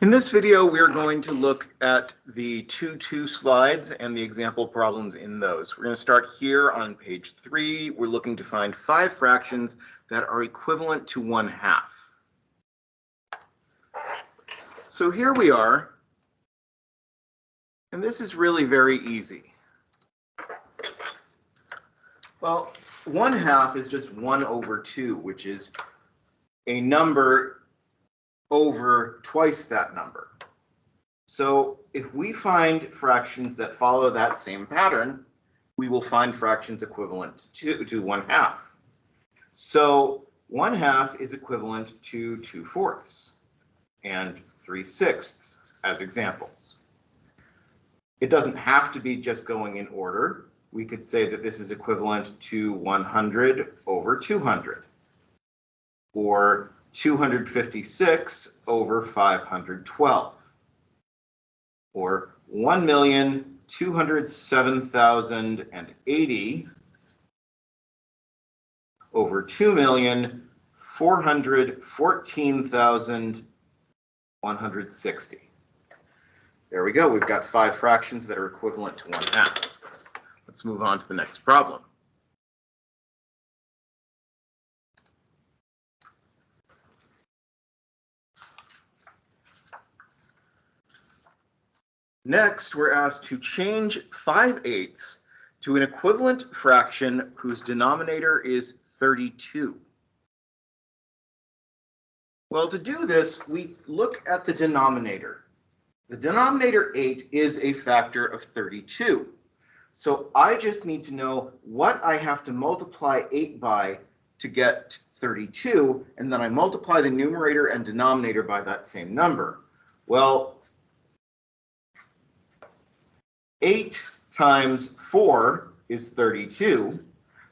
In this video, we are going to look at the 2-2 slides and the example problems in those. We're going to start here on page 3. We're looking to find 5 fractions that are equivalent to 1/2. So here we are, and this is really very easy. Well, 1/2 is just 1/2, which is a number over twice that number. So if we find fractions that follow that same pattern, we will find fractions equivalent to 1/2. So 1/2 is equivalent to 2/4 and 3/6 as examples. It doesn't have to be just going in order. We could say that this is equivalent to 100 over 200, or 256 over 512, or 1,207,080 over 2,414,160. There we go. We've got 5 fractions that are equivalent to 1/2. Let's move on to the next problem. Next, we're asked to change 5/8 to an equivalent fraction whose denominator is 32. Well, to do this, we look at the denominator. The denominator 8 is a factor of 32. So I just need to know what I have to multiply 8 by to get 32, and then I multiply the numerator and denominator by that same number. Well, 8 times 4 is 32,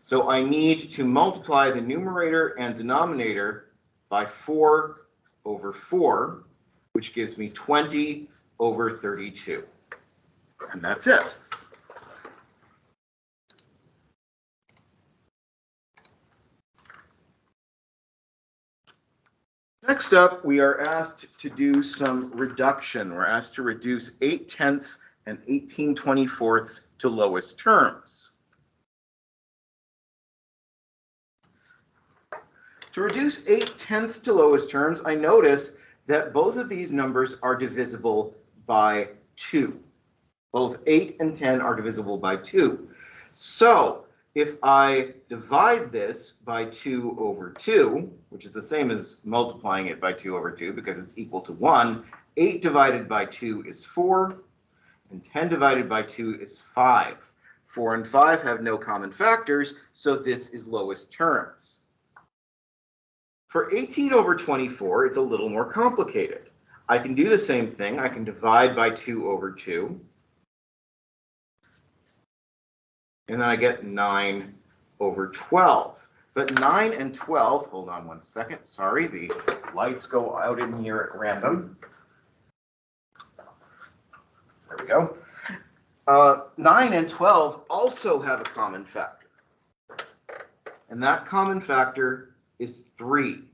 so I need to multiply the numerator and denominator by 4 over 4, which gives me 20 over 32. And that's it. Next up, we are asked to do some reduction. We're asked to reduce 8/10 and 18/24 to lowest terms. To reduce 8/10 to lowest terms, I notice that both of these numbers are divisible by 2. Both 8 and 10 are divisible by 2. So if I divide this by 2 over 2, which is the same as multiplying it by 2 over 2 because it's equal to 1, 8 divided by 2 is 4. And 10 divided by 2 is 5. 4 and 5 have no common factors, so this is lowest terms. For 18 over 24, it's a little more complicated. I can do the same thing. I can divide by 2 over 2. And then I get 9 over 12. But 9 and 12, hold on one second, sorry, the lights go out in here at random. There we go. 9 and 12 also have a common factor. And that common factor is 3.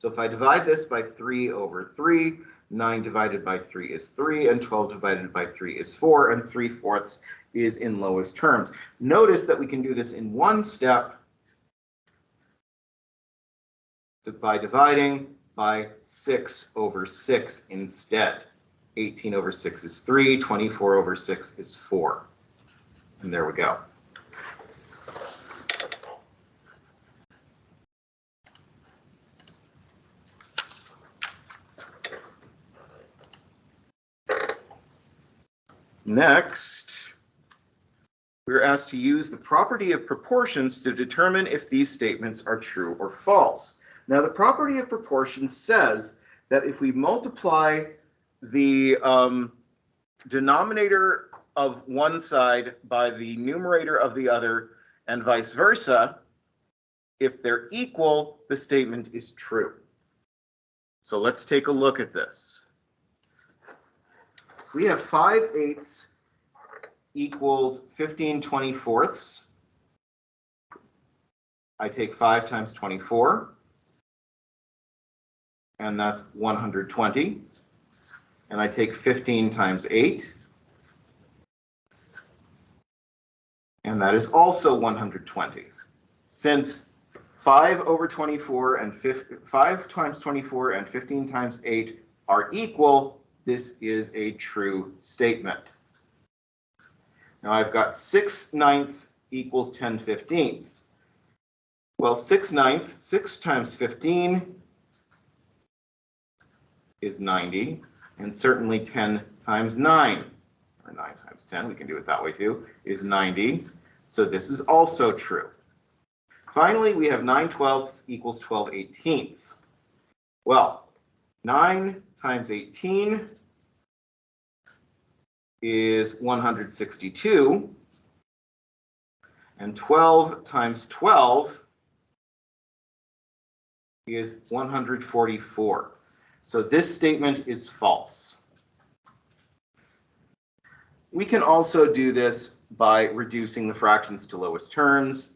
So if I divide this by 3 over 3, 9 divided by 3 is 3, and 12 divided by 3 is 4, and 3/4 is in lowest terms. Notice that we can do this in one step by dividing by 6 over 6 instead. 18 over 6 is 3, 24 over 6 is 4. And there we go. Next, we're asked to use the property of proportions to determine if these statements are true or false. Now, the property of proportions says that if we multiply the denominator of one side by the numerator of the other and vice versa, if they're equal, the statement is true. So let's take a look at this. We have 5/8 equals 15/24. I take 5 times 24, and that's 120. and I take 15 times 8, and that is also 120. Since 5 over 24 and 5 times 24 and 15 times 8 are equal, this is a true statement. Now I've got 6/9 equals 10/15. Well, 6/9, 6 times 15 is 90, and certainly 10 times 9, or 9 times 10, we can do it that way too, is 90. So this is also true. Finally, we have 9/12 equals 12/18. Well, 9 times 18 is 162, and 12 times 12 is 144. So this statement is false. We can also do this by reducing the fractions to lowest terms.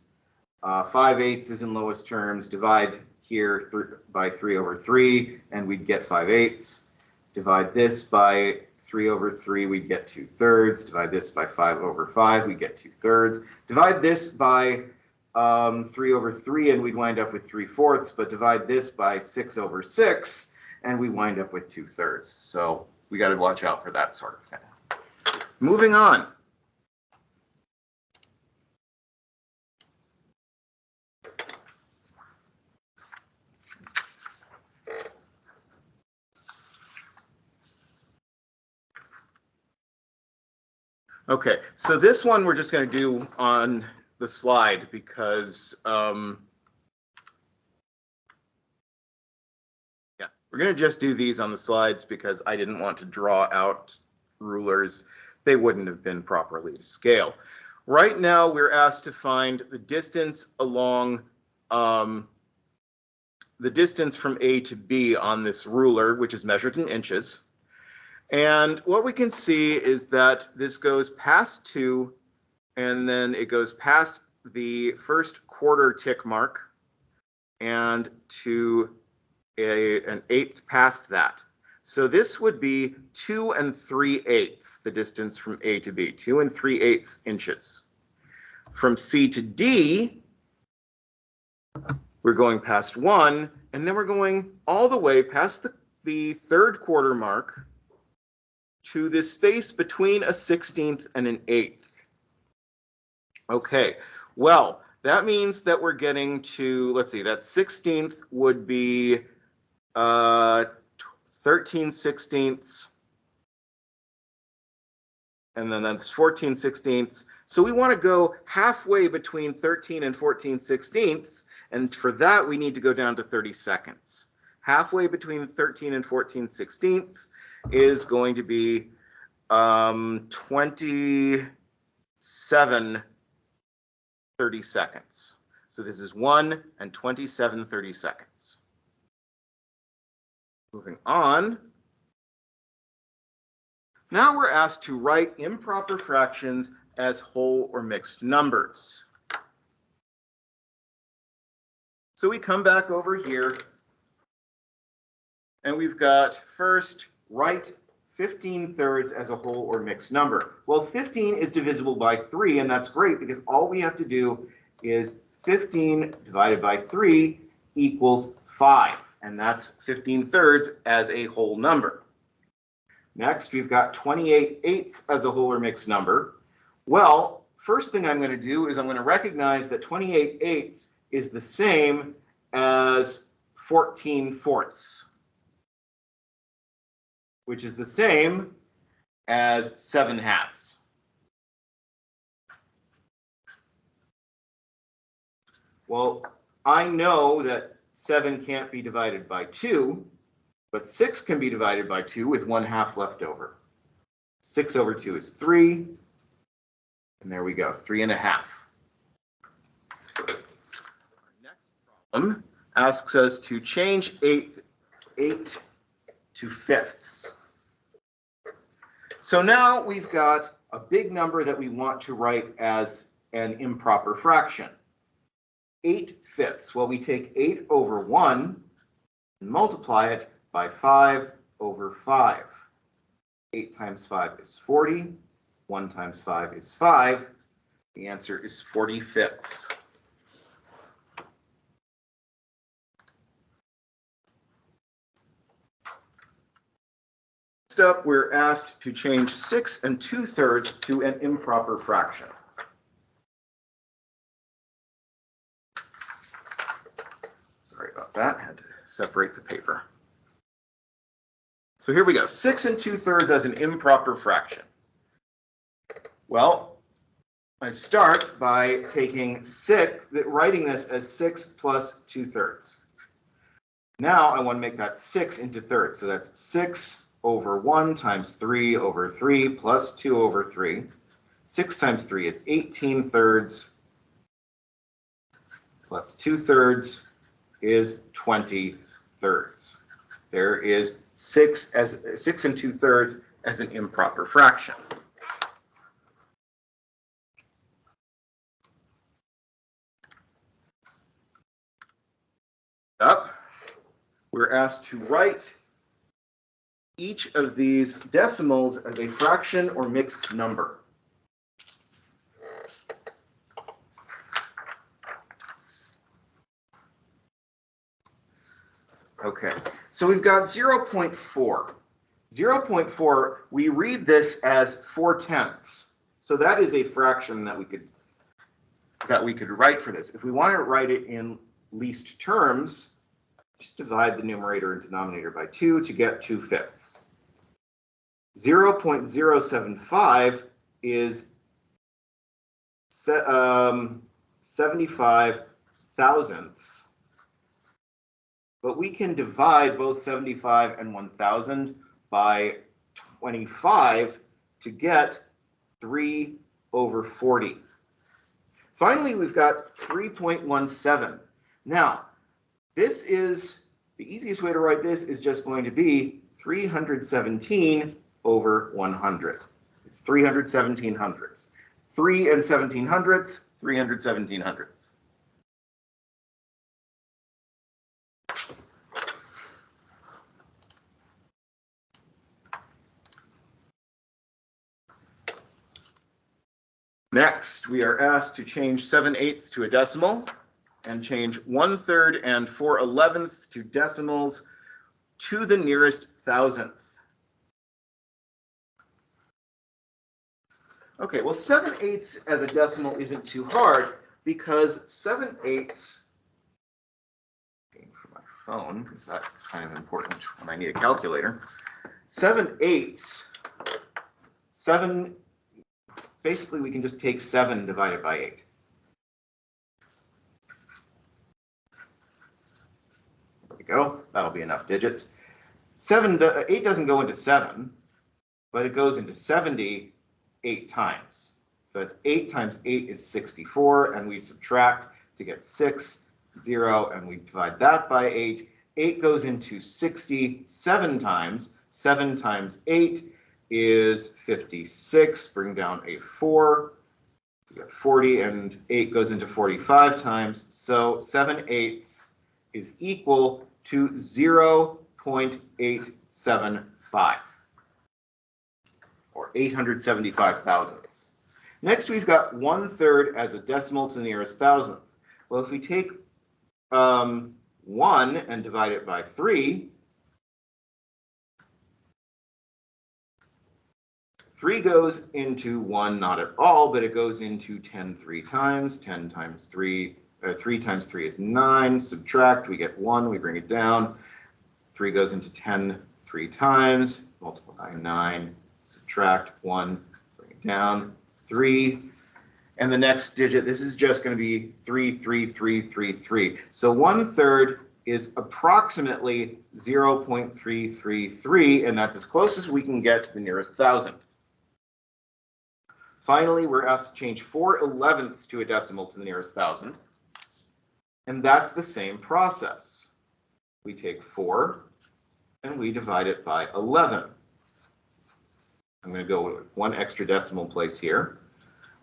5/8 is in lowest terms. Divide here by 3 over 3, and we'd get 5/8. Divide this by 3 over 3, we'd get 2/3. Divide this by 5 over 5, we get 2/3. Divide this by 3 over 3, and we'd wind up with 3/4. But divide this by 6 over 6, and we wind up with 2/3. So we got to watch out for that sort of thing. Moving on. Okay, so this one we're just going to do on the slide because, yeah, we're going to just do these on the slides because I didn't want to draw out rulers. They wouldn't have been properly to scale. Right now, we're asked to find the distance along, the distance from A to B on this ruler, which is measured in inches. And what we can see is that this goes past 2, and then it goes past the first quarter tick mark and to an eighth past that. So this would be 2 3/8, the distance from A to B, 2 3/8 inches. From C to D, we're going past 1, and then we're going all the way past the third quarter mark to this space between a 16th and an 8th. Okay, well, that means that we're getting to, let's see, that 16th would be 13/16, and then that's 14/16. So we want to go halfway between 13 and 14/16, and for that we need to go down to 30 seconds. Halfway between 13 and 14/16 is going to be 27 30 seconds. So this is 1 and 27 30 seconds. Moving on. Now we're asked to write improper fractions as whole or mixed numbers. So we come back over here, and we've got first, write 15/3 as a whole or mixed number. Well, 15 is divisible by 3, and that's great because all we have to do is 15 divided by 3 equals 5, and that's 15/3 as a whole number. Next, we've got 28/8 as a whole or mixed number. Well, first thing I'm going to do is I'm going to recognize that 28/8 is the same as 14/4, which is the same as 7/2. Well, I know that 7 can't be divided by 2, but 6 can be divided by 2 with 1/2 left over. 6 over 2 is 3, and there we go, 3.5. Our next problem asks us to change 8 to fifths. So now we've got a big number that we want to write as an improper fraction. 8/5. Well, we take 8 over 1 and multiply it by 5 over 5. 8 times 5 is 40. 1 times 5 is 5. The answer is 40/5. Next up, we're asked to change 6 2/3 to an improper fraction. Sorry about that, I had to separate the paper. So here we go, 6 2/3 as an improper fraction. Well, I start by taking writing this as 6 plus 2/3. Now I want to make that 6 into thirds. So that's 6 over 1 times 3 over 3 plus 2 over 3. 6 times 3 is 18/3 plus 2/3 is 20/3. There is 6 2/3 as an improper fraction. Up, we're asked to write each of these decimals as a fraction or mixed number. Okay, so we've got 0.4. 0.4, we read this as 4/10. So that is a fraction that we could write for this. If we want to write it in least terms, just divide the numerator and denominator by 2 to get 2/5. 0.075 is 75 thousandths. But we can divide both 75 and 1,000 by 25 to get 3/40. Finally, we've got 3.17. Now, this is, the easiest way to write this is just going to be 317/100. It's 317 hundredths. 3 and 17 hundredths, 317 hundredths. Next, we are asked to change 7/8 to a decimal and change 1/3 and 4/11 to decimals to the nearest thousandth. Okay, well, 7/8 as a decimal isn't too hard because 7/8, looking for my phone because that's kind of important when I need a calculator. 7/8, basically we can just take 7 divided by 8. There we go, that'll be enough digits. 8 doesn't go into 7, but it goes into 70 8 times. So that's 8 times 8 is 64, and we subtract to get 6, 0, and we divide that by 8. 8 goes into 60 7 times. 7 times 8 is 56. Bring down a 4. We got 40, and 8 goes into 45 times. So 7/8 is equal to 0.875. Or 875 thousandths. Next, we've got 1/3 as a decimal to the nearest thousandth. Well, if we take 1 and divide it by 3, 3 goes into 1 not at all, but it goes into 10 3 times. 10 times 3, 3 times 3 is 9. Subtract, we get 1, we bring it down. 3 goes into 10 3 times. Multiply 9. Subtract 1, bring it down, 3, and the next digit, this is just going to be 33333. So 1/3 is approximately 0.333, and that's as close as we can get to the nearest thousandth. Finally, we're asked to change 4/11 to a decimal to the nearest thousandth, and that's the same process. We take 4 and we divide it by 11. I'm going to go with one extra decimal place here.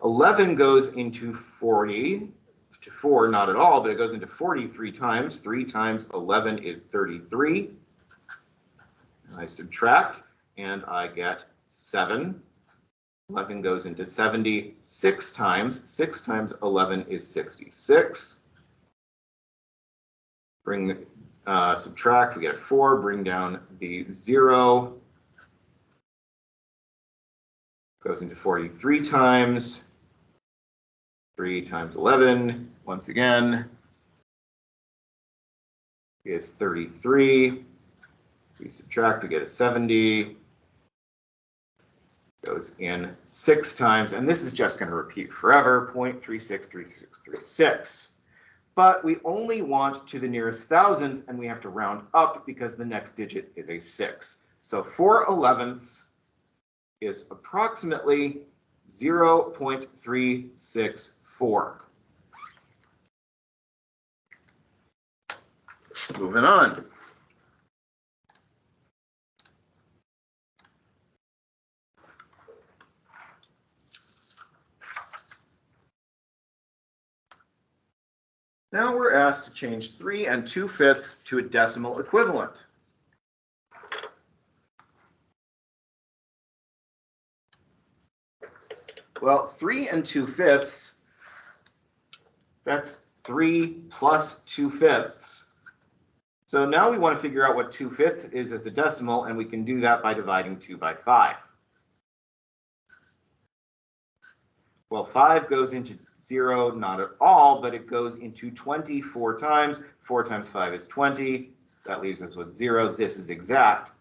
11 goes into 40, to 4 not at all, but it goes into 43 times. 3 times 11 is 33. And I subtract, and I get 7. 11 goes into 70 6 times. 6 times 11 is 66. Subtract, we get a 4. Bring down the 0. Goes into 43 times. 3 times 11, once again, is 33. We subtract to get a 70. Goes in 6 times, and this is just going to repeat forever, 0.363636. But we only want to the nearest thousandth, and we have to round up because the next digit is a 6. So 4/11ths is approximately 0.364. Moving on. Now we're asked to change 3 2/5 to a decimal equivalent. Well, 3 2/5, that's 3 plus 2/5. So now we want to figure out what 2/5 is as a decimal, and we can do that by dividing 2 by 5. Well, 5 goes into 0, not at all, but it goes into 24 times. 4 times 5 is 20. That leaves us with 0. This is exact.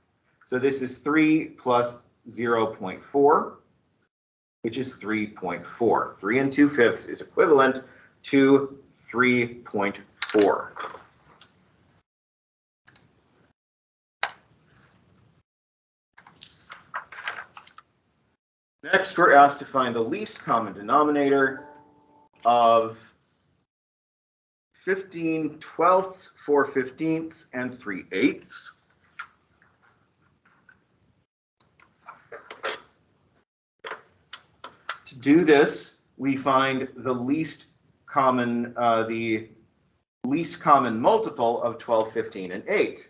So this is 3 plus 0.4, which is 3.4. 3 2/5 is equivalent to 3.4. Next, we're asked to find the least common denominator of 15 twelfths, 4 15ths, and 3/8. To do this, we find the least common multiple of 12, 15, and 8.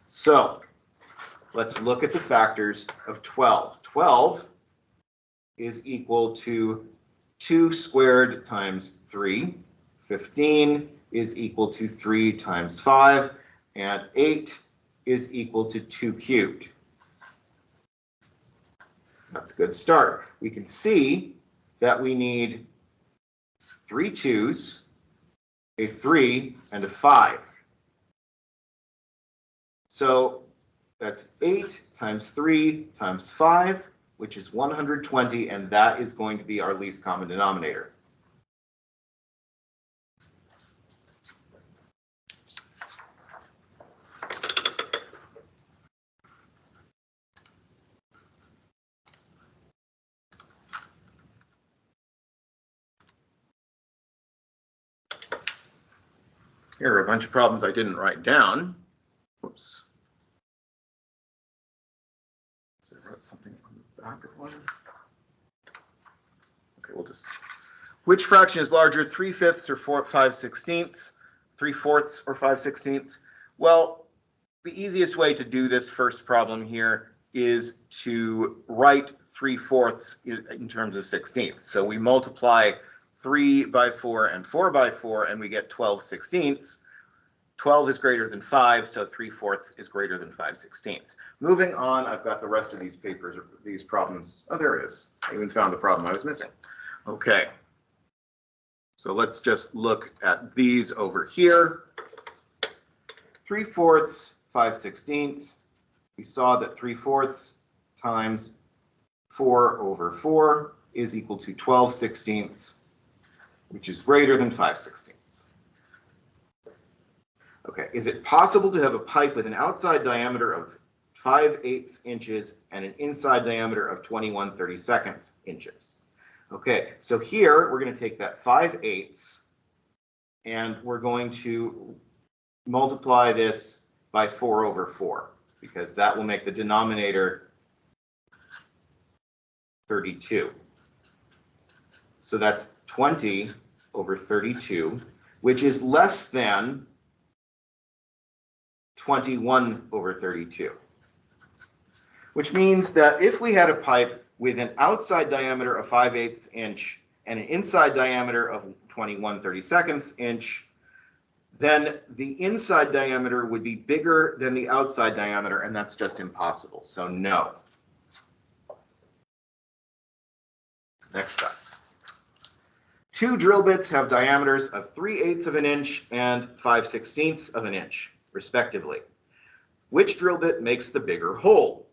So let's look at the factors of 12. 12 is equal to 2 squared times 3. 15 is equal to 3 times 5. And 8 is equal to 2 cubed. That's a good start. We can see that we need 3 2's, a 3, and a 5. So that's 8 times 3 times 5, which is 120, and that is going to be our least common denominator. Here are a bunch of problems I didn't write down. Oops. So I wrote something on the back of one. Okay, we'll just. Which fraction is larger, 3/5 or 5/16? 3/4 or 5/16? Well, the easiest way to do this first problem here is to write 3/4 in terms of 16ths. So we multiply 3 by 4 and 4 by 4, and we get 12/16. 12 is greater than 5, so 3/4 is greater than 5/16. Moving on, I've got the rest of these papers, these problems. Oh, there it is. I even found the problem I was missing. Okay. So let's just look at these over here. 3/4, 5/16. We saw that 3/4 times 4 over 4 is equal to 12/16, which is greater than 5/16. Okay, is it possible to have a pipe with an outside diameter of 5/8 inches and an inside diameter of 21/32 inches? Okay, so here we're going to take that 5/8 and we're going to multiply this by 4 over 4 because that will make the denominator 32. So that's 20 over 32, which is less than 21 over 32. Which means that if we had a pipe with an outside diameter of 5/8 inch and an inside diameter of 21/32 inch, then the inside diameter would be bigger than the outside diameter, and that's just impossible. So no. Next up. Two drill bits have diameters of 3/8 of an inch and 5/16 of an inch, respectively. Which drill bit makes the bigger hole?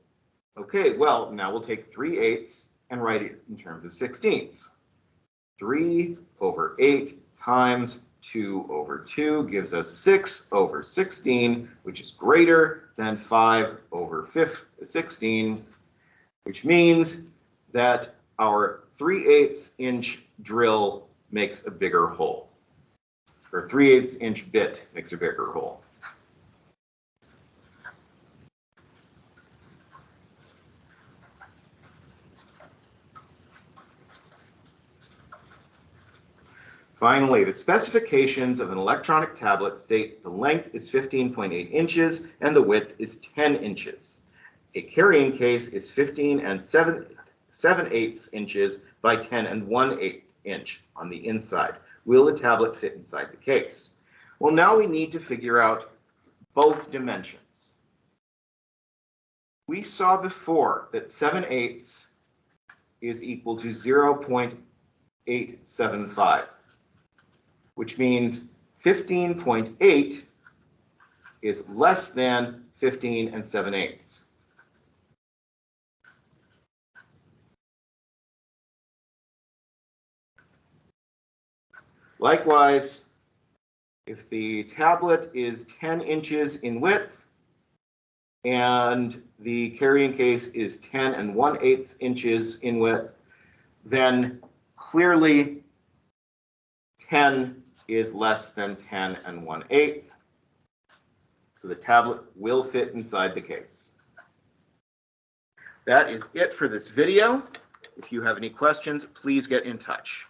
Okay, well, now we'll take 3/8 and write it in terms of 16ths. 3 over 8 times 2 over 2 gives us 6 over 16, which is greater than 5 over 16, which means that our 3/8 inch drill makes a bigger hole, or 3/8 inch bit makes a bigger hole. Finally, the specifications of an electronic tablet state the length is 15.8 inches and the width is 10 inches. A carrying case is 15 and 7/8 inches by 10 and 1/8 inch on the inside. Will the tablet fit inside the case? Well, now we need to figure out both dimensions. We saw before that 7/8 is equal to 0.875. Which means 15.8 is less than 15 and 7/8. Likewise, if the tablet is 10 inches in width and the carrying case is 10 and 1/8 inches in width, then clearly 10 is less than 10 and 1/8. So the tablet will fit inside the case. That is it for this video. If you have any questions, please get in touch.